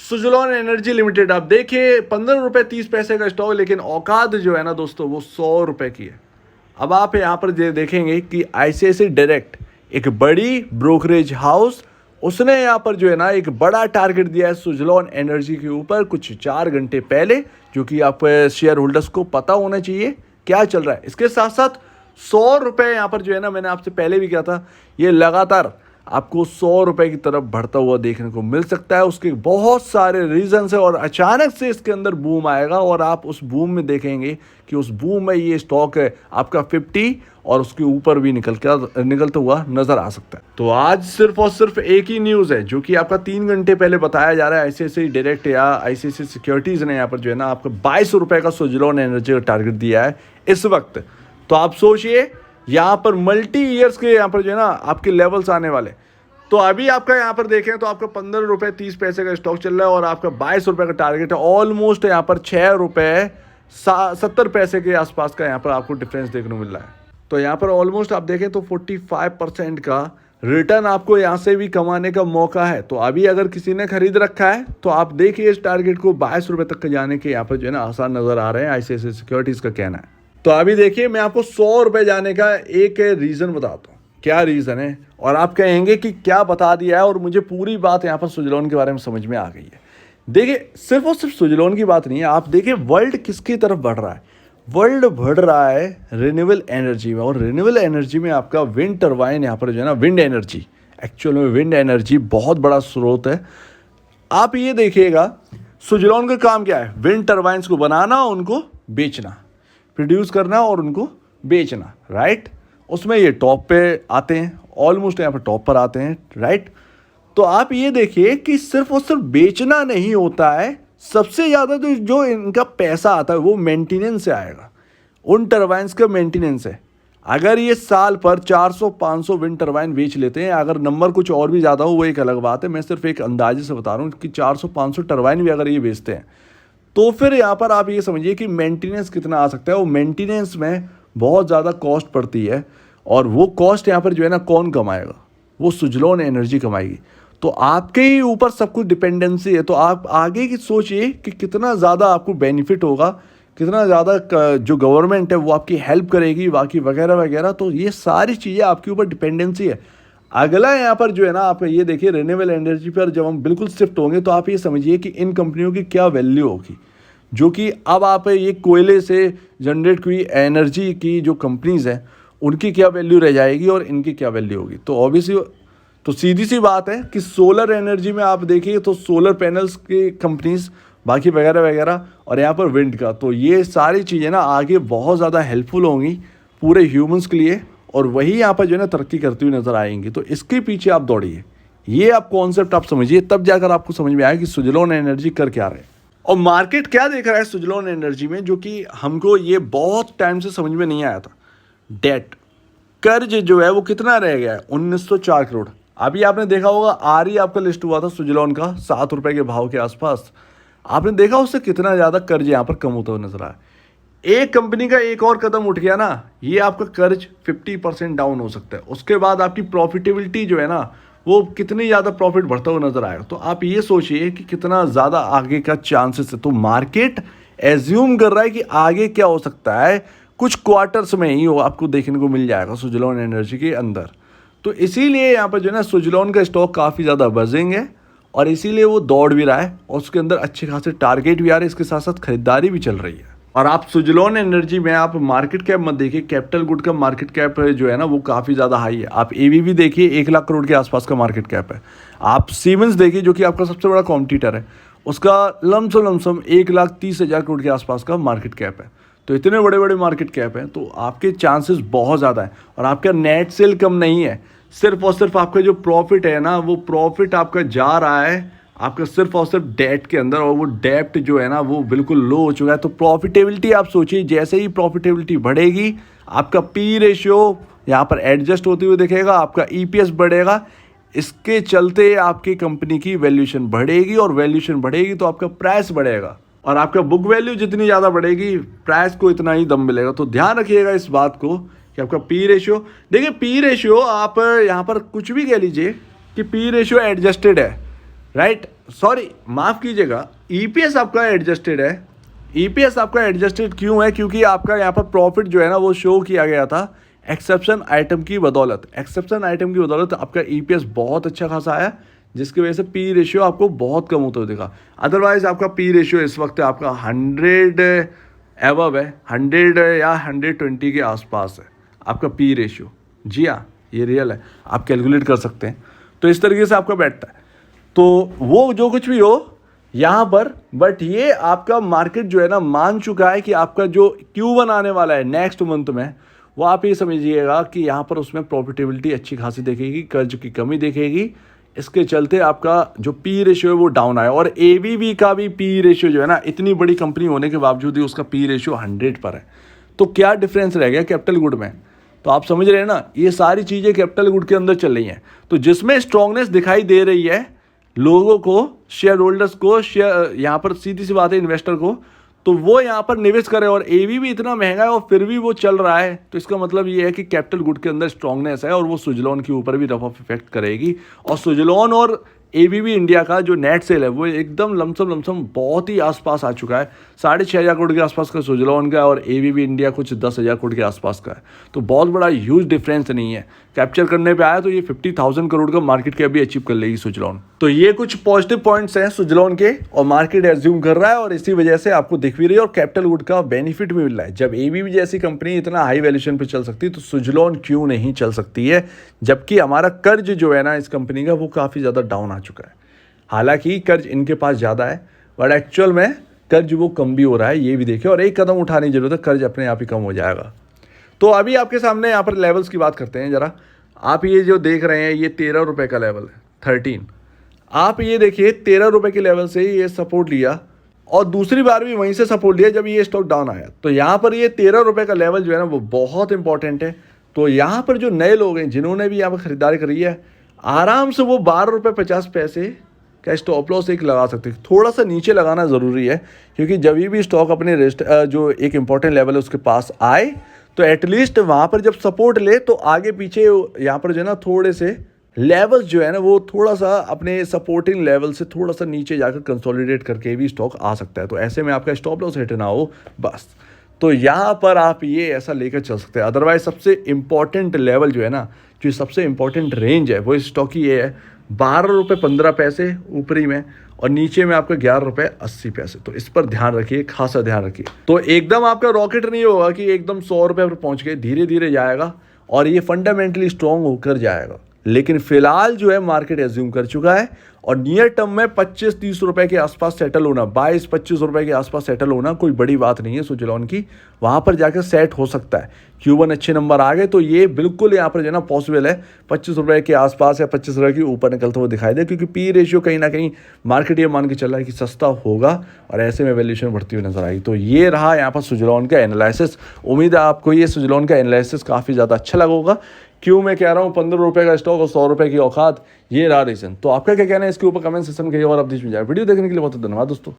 Suzlon energy limited आप देखिए 15 रुपये 30 पैसे का स्टॉक, लेकिन औकात जो है ना दोस्तों वो 100 रुपये की है। अब आप यहाँ पर देखेंगे कि आईसीआईसीआई डायरेक्ट एक बड़ी ब्रोकरेज हाउस, उसने यहाँ पर जो है ना एक बड़ा टारगेट दिया है सुजलॉन एनर्जी के ऊपर कुछ 4 घंटे पहले, जो कि आप शेयर होल्डर्स को पता होना चाहिए क्या चल रहा है। इसके साथ साथ 100 रुपये यहाँ पर जो है ना, मैंने आपसे पहले भी कहा था, ये लगातार आपको 100 रुपये की तरफ बढ़ता हुआ देखने को मिल सकता है। उसके बहुत सारे रीजंस है और अचानक से इसके अंदर बूम आएगा और आप उस बूम में देखेंगे कि उस बूम में ये स्टॉक है आपका 50 और उसके ऊपर भी निकलता हुआ नजर आ सकता है। तो आज सिर्फ और सिर्फ एक ही न्यूज़ है जो कि आपका 3 घंटे पहले बताया जा रहा है। आईसीआईसीआई डायरेक्ट या आईसीआईसीआई सिक्योरिटीज़ ने यहाँ पर जो है ना आपका 22 रुपये का सुजलॉन एनर्जी का टारगेट दिया है इस वक्त। तो आप सोचिए यहाँ पर मल्टी ईयर्स के यहाँ पर जो है ना आपके लेवल्स आने वाले। तो अभी आपका यहाँ पर देखें तो आपका 15 रुपये 30 पैसे का स्टॉक चल रहा है और आपका 22 रुपये का टारगेट है। ऑलमोस्ट यहाँ पर 6 रुपये 70 पैसे के आसपास का यहाँ पर आपको डिफरेंस देखने को मिल रहा है। तो यहाँ पर ऑलमोस्ट आप देखें तो 45% का रिटर्न आपको यहाँ से भी कमाने का मौका है। तो अभी अगर किसी ने खरीद रखा है तो आप देखिए इस टारगेट को 22 रुपये तक के जाने के यहाँ पर जो है ना आसान नजर आ रहे हैं, आईसीआईसीआई सिक्योरिटीज़ का कहना है। तो अभी देखिए मैं आपको 100 रुपये जाने का एक रीज़न बताता हूँ, क्या रीज़न है, और आप कहेंगे कि क्या बता दिया है और मुझे पूरी बात यहाँ पर सुजलॉन के बारे में समझ में आ गई है। देखिए सिर्फ और सिर्फ सुजलॉन की बात नहीं है, आप देखिए वर्ल्ड किसकी तरफ बढ़ रहा है। वर्ल्ड बढ़ रहा है रिन्यूएबल एनर्जी में, और रिन्यूएबल एनर्जी में आपका विंड टरबाइन यहाँ पर जो है ना विंड एनर्जी, एक्चुअल में विंड एनर्जी बहुत बड़ा स्रोत है। आप ये देखिएगा सुजलॉन का काम क्या है, विंड टरबाइंस को बनाना, उनको बेचना, प्रोड्यूस करना और उनको बेचना, राइट। उसमें ये टॉप पे आते हैं, ऑलमोस्ट यहाँ पर टॉप पर आते हैं, राइट। तो आप ये देखिए कि सिर्फ और सिर्फ बेचना नहीं होता है, सबसे ज़्यादा तो जो इनका पैसा आता है वो मेंटेनेंस से आएगा। उन टरबाइंस का मेंटेनेंस है। अगर ये साल पर 400-500 विंड टरबाइन बेच लेते हैं, अगर नंबर कुछ और भी ज़्यादा हो वो एक अलग बात है, मैं सिर्फ एक अंदाजे से बता रहा हूँ कि 400-500 टरबाइन भी अगर ये बेचते हैं तो फिर यहाँ पर आप ये समझिए कि मेंटेनेंस कितना आ सकता है। वो मेंटेनेंस में बहुत ज़्यादा कॉस्ट पड़ती है, और वो कॉस्ट यहाँ पर जो है ना कौन कमाएगा, वो सुजलॉन एनर्जी कमाएगी। तो आपके ही ऊपर सब कुछ डिपेंडेंसी है। तो आप आगे की सोचिए कि कितना ज़्यादा आपको बेनिफिट होगा, कितना ज़्यादा जो गवर्नमेंट है वो आपकी हेल्प करेगी, बाकी वगैरह वगैरह। तो ये सारी चीज़ें आपके ऊपर डिपेंडेंसी है। अगला यहाँ पर जो है ना आप ये देखिए रिन्यूएबल एनर्जी पर जब हम बिल्कुल शिफ्ट होंगे तो आप ये समझिए कि इन कंपनियों की क्या वैल्यू होगी, जो कि अब आप ये कोयले से जनरेट हुई एनर्जी की जो कंपनीज़ हैं उनकी क्या वैल्यू रह जाएगी और इनकी क्या वैल्यू होगी। तो ऑब्वियसली तो सीधी सी बात है कि सोलर एनर्जी में आप देखिए तो सोलर पैनल्स की कंपनीज, बाकी वगैरह वगैरह, और यहाँ पर विंड का, तो ये सारी चीज़ें ना आगे बहुत ज़्यादा हेल्पफुल होंगी पूरे ह्यूमंस के लिए, और वही यहाँ पर जो है ना तरक्की करती हुई नज़र आएंगी। तो इसके पीछे आप दौड़िए, ये आप कॉन्सेप्ट आप समझिए, तब जाकर आपको समझ में आए कि सुजलॉन एनर्जी कर क्या रहे और मार्केट क्या देख रहा है सुजलॉन एनर्जी में, जो कि हमको ये बहुत टाइम से समझ में नहीं आया था। डेट, कर्ज जो है वो कितना रह गया है, 1904 करोड़। अभी आपने देखा होगा आरई आपका लिस्ट हुआ था सुजलॉन का 7 रुपए के भाव के आसपास, आपने देखा उससे कितना ज़्यादा कर्ज यहाँ पर कम होता हुआ नजर आया। एक कंपनी का एक और कदम उठ गया ना, ये आपका कर्ज 50% डाउन हो सकता है। उसके बाद आपकी प्रॉफिटेबिलिटी जो है ना वो कितनी ज़्यादा प्रॉफिट बढ़ता हुआ नजर आएगा। तो आप ये सोचिए कि कितना ज़्यादा आगे का चांसेस है। तो मार्केट एज्यूम कर रहा है कि आगे क्या हो सकता है, कुछ क्वार्टर्स में ही वो आपको देखने को मिल जाएगा सुजलॉन एनर्जी के अंदर। तो इसीलिए यहाँ पर जो है ना सुजलॉन का स्टॉक काफ़ी ज़्यादा बजिंग है, और इसीलिए वो दौड़ भी रहा है और उसके अंदर अच्छे खासे टारगेट भी आ रहे हैं, इसके साथ साथ खरीदारी भी चल रही है। और आप सुजलॉन एनर्जी में आप मार्केट कैप मत देखिए, कैपिटल गुड का मार्केट कैप जो है ना वो काफ़ी ज़्यादा हाई है। आप एबीबी देखिए 1 लाख करोड़ के आसपास का मार्केट कैप है। आप सीमेंस देखिए जो कि आपका सबसे बड़ा कॉम्पिटिटर है, उसका लमसम 1,30,000 करोड़ के आसपास का मार्केट कैप है। तो इतने बड़े बड़े मार्केट कैप हैं, तो आपके चांसेस बहुत ज़्यादा है। और आपका नेट सेल कम नहीं है, सिर्फ और सिर्फ आपका जो प्रॉफिट है ना वो प्रॉफिट आपका जा रहा है आपका सिर्फ और सिर्फ डेट के अंदर, और वो डेप्ट जो है ना वो बिल्कुल लो हो चुका है। तो प्रॉफिटेबिलिटी आप सोचिए, जैसे ही प्रॉफिटेबिलिटी बढ़ेगी आपका पी रेशियो यहाँ पर एडजस्ट होते हुए दिखेगा, आपका ईपीएस बढ़ेगा, इसके चलते आपकी कंपनी की वैल्यूएशन बढ़ेगी, और वैल्यूएशन बढ़ेगी तो आपका प्राइस बढ़ेगा, और आपका बुक वैल्यू जितनी ज़्यादा बढ़ेगी प्राइस को इतना ही दम मिलेगा। तो ध्यान रखिएगा इस बात को कि आपका पी रेशियो, देखिए पी रेशियो आप यहाँ पर कुछ भी कह लीजिए कि पी रेशियो एडजस्टेड है, राइट, सॉरी माफ़ कीजिएगा, ईपीएस आपका एडजस्टेड है। ईपीएस आपका एडजस्टेड क्यों है? क्योंकि आपका यहाँ पर प्रॉफिट जो है ना वो शो किया गया था एक्सेप्शन आइटम की बदौलत। एक्सेप्शन आइटम की बदौलत आपका ईपीएस बहुत अच्छा खासा आया, जिसकी वजह से पी रेशियो आपको बहुत कम होता हुआ दिखा। अदरवाइज आपका पी रेशियो इस वक्त आपका 100 एबव है, 100 या 120 के आसपास है आपका पी रेशियो। जी हाँ, ये रियल है, आप कैलकुलेट कर सकते हैं। तो इस तरीके से आपका बैठता है। तो वो जो कुछ भी हो यहाँ पर, बट ये आपका मार्केट जो है ना मान चुका है कि आपका जो Q1 आने वाला है नेक्स्ट मंथ में, वो आप ये समझिएगा कि यहाँ पर उसमें प्रॉफिटेबिलिटी अच्छी खासी देखेगी, कर्ज की कमी देखेगी। इसके चलते आपका जो पी रेशियो है वो डाउन आया। और एबीबी का भी पी रेशियो जो है ना, इतनी बड़ी कंपनी होने के बावजूद ही उसका पी रेशियो 100 पर है। तो क्या डिफरेंस रह गया कैपिटल गुड में? तो आप समझ रहे हैं ना, ये सारी चीज़ें कैपिटल गुड के अंदर चल रही हैं। तो जिसमें स्ट्रांगनेस दिखाई दे रही है लोगों को, शेयर होल्डर्स को, शेयर यहाँ पर सीधी सी बात है इन्वेस्टर को, तो वो यहाँ पर निवेश करे। और एवी भी इतना महंगा है और फिर भी वो चल रहा है, तो इसका मतलब ये है कि कैपिटल गुड के अंदर स्ट्रांगनेस है और वो सुजलॉन के ऊपर भी रफ ऑफ इफेक्ट करेगी। और सुजलॉन और एबीबी इंडिया का जो नेट सेल है वो एकदम लमसम बहुत ही आसपास आ चुका है। 6,500 करोड़ के आसपास का सुजलॉन का और एबीबी इंडिया कुछ 10,000 करोड़ के आसपास का है। तो बहुत बड़ा ह्यूज डिफरेंस नहीं है। कैप्चर करने पे आया तो ये 50,000 करोड़ का मार्केट कैप भी अचीव कर लेगी सुजलॉन। तो ये कुछ पॉजिटिव पॉइंट्स हैं सुजलॉन के, और मार्केट एज्यूम कर रहा है और इसी वजह से आपको दिख भी रही है और कैपिटल गुड का बेनिफिट भी मिल रहा है। जब एबीबी जैसी कंपनी इतना हाई वैल्यूएशन पे चल सकती है तो सुजलॉन क्यों नहीं चल सकती है? जबकि हमारा कर्ज जो है ना इस कंपनी का वो काफ़ी ज़्यादा डाउन आ चुका है। हालांकि कर्ज इनके पास ज़्यादा है, बट एक्चुअल में कर्ज वो कम भी हो रहा है, ये भी देखिए। और एक कदम उठाने की जरूरत है, कर्ज अपने आप ही कम हो जाएगा। तो अभी आपके सामने यहाँ पर लेवल्स की बात करते हैं जरा। आप ये जो देख रहे हैं ये 13 रुपये का लेवल है, 13। आप ये देखिए 13 रुपये के लेवल से ये सपोर्ट लिया और दूसरी बार भी वहीं से सपोर्ट लिया जब ये स्टॉक डाउन आया। तो यहाँ पर ये 13 रुपये का लेवल जो है ना वो बहुत इंपॉर्टेंट है। तो यहाँ पर जो नए लोग हैं जिन्होंने भी यहाँ पर खरीदारी करी है, आराम से वो 12.50 का स्टॉप लॉस एक लगा सकते हैं। थोड़ा सा नीचे लगाना ज़रूरी है, क्योंकि जब भी स्टॉक अपने जो एक इंपॉर्टेंट लेवल है उसके पास आए तो एटलीस्ट वहाँ पर जब सपोर्ट ले तो आगे पीछे यहाँ पर जो है ना थोड़े से लेवल्स जो है ना वो थोड़ा सा अपने सपोर्टिंग लेवल से थोड़ा सा नीचे जाकर कंसोलिडेट करके भी स्टॉक आ सकता है। तो ऐसे में आपका स्टॉप लॉस हिट ना हो बस। तो यहाँ पर आप ये ऐसा लेकर चल सकते हैं। अदरवाइज सबसे इम्पॉर्टेंट लेवल जो है ना, जो सबसे इम्पॉर्टेंट रेंज है वो इस स्टॉक की ये है 12.15 ऊपरी में, और नीचे में आपका 11.80। तो इस पर ध्यान रखिए, खासा ध्यान रखिए। तो एकदम आपका रॉकेट नहीं होगा कि एकदम 100 रुपये पर पहुँच गए, धीरे धीरे जाएगा और ये फंडामेंटली स्ट्रॉन्ग होकर जाएगा। लेकिन फिलहाल जो है मार्केट एज्यूम कर चुका है और नियर टर्म में 25-30 रुपए के आसपास सेटल होना, 22-25 रुपए के आसपास सेटल होना कोई बड़ी बात नहीं है सुजलॉन की। वहाँ पर जाकर सेट हो सकता है। Q1 अच्छे नंबर आ गए तो ये बिल्कुल यहाँ पर जो है ना पॉसिबल है 25 रुपए के आसपास या 25 रुपए के ऊपर निकलता हुआ दिखाई दे, क्योंकि पी रेशियो कहीं ना कहीं मार्केट ये मान के चल रहा है कि सस्ता होगा और ऐसे में वैल्यूएशन बढ़ती हुई नजर आई। तो ये रहा यहाँ पर सुजलॉन का एनालिसिस। उम्मीद है आपको ये सुजलॉन का एनालिसिस काफ़ी ज़्यादा अच्छा लगा होगा। क्यों मैं कह रहा हूँ 15 रुपये का स्टॉक और 100 रुपये की औकात, ये रहा रीजन। तो आपका क्या कहना है इसके ऊपर कमेंट सेक्शन में कहिए और अपडेट मिल जाए। वीडियो देखने के लिए बहुत धन्यवाद दोस्तों।